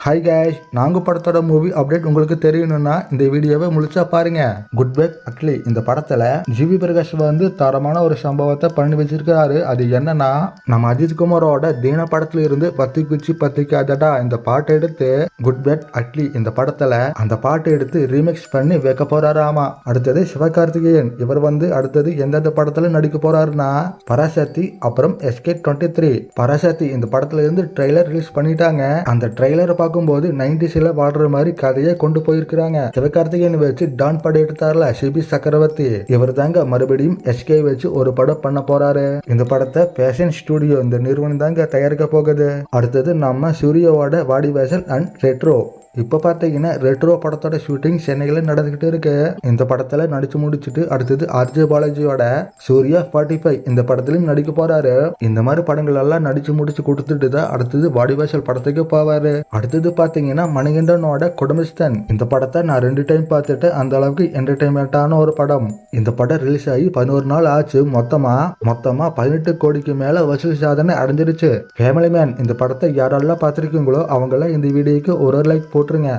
Hi cash, நாங்க படத்தோட movie update உங்களுக்கு தெரியணும்னா இந்த வீடியோவை முழுசா பாருங்க. குட் பேக் அக்லி இந்த படத்துல ஜிவி பிரகாஷ் வந்து தரமான ஒரு சம்பவத்தை பண்ணி வச்சிருக்காரு. அது என்னன்னா, நம்ம அஜித் குமாரோட தீன படத்துல இருந்து பத்தி குச்சி பத்திக்காதடா இந்த பாட்டை எடுத்து குட் பேக் அக்லி இந்த படத்துல அந்த பாட்டை எடுத்து ரீமிக்ஸ் பண்ணி வைக்க போறாரு. ஆமா, அடுத்தது சிவகார்த்திகேயன் இவர் வந்து அடுத்தது எந்தெந்த படத்துல நடிக்க போறாருன்னா பராசக்தி, அப்புறம் SK23. பராசக்தி இந்த படத்துல இருந்து ட்ரெய்லர் ரிலீஸ் பண்ணிட்டாங்க. அந்த ட்ரெய்லரை பார்க்கும்போது 90s வாழ்ற மாதிரி கதையை கொண்டு போயிருக்கிறாங்க. சிவகார்த்திகேயன் வச்சு டான் படம் எடுத்தார்ல சிபி சக்கரவர்த்தி, இவர் தாங்க மறுபடியும் SK வச்சு ஒரு படம் பண்ண போறாரு. இந்த படத்தை பேஷன் ஸ்டுடியோ இந்த நிறுவனம் தாங்க தயாரிக்க போகுது. அடுத்தது நம்ம சூர்யாவோட வாடிவாசல் அண்ட் ரெட்ரோ. இப்போ பார்த்தீங்கன்னா ரெட்ரோ படத்தோட ஷூட்டிங் சென்னையில் நடந்துகிட்டு இருக்கு. இந்த படத்தில் நடிச்சு முடிச்சுட்டு அடுத்தது RJ பாலாஜியோட சூர்யா 45 இந்த படத்துலையும் நடிக்க போறாரு. இந்த மாதிரி படங்கள் எல்லாம் நடிச்சு முடிச்சு கொடுத்துட்டு தான் அடுத்தது வாடிவாசல் படத்துக்கு போவாரு. அடுத்தது பார்த்தீங்கன்னா மணிகண்டனோட குடும்பஸ்தன் இந்த படத்தை நான் 2 டைம் பார்த்துட்டு அந்த அளவுக்கு என்டர்டைன்மெண்ட்டான ஒரு படம். இந்த படம் ரிலீஸ் ஆகி 11 நாள் ஆச்சு. மொத்தமா 18 கோடிக்கு மேல வசூல் சாதனை அடைஞ்சிருச்சு. ஃபேமிலி மேன் இந்த படத்தை யாரெல்லாம் பார்த்துருக்கீங்களோ அவங்கெல்லாம் இந்த வீடியோக்கு ஒரு லைக் போட்டுருங்க.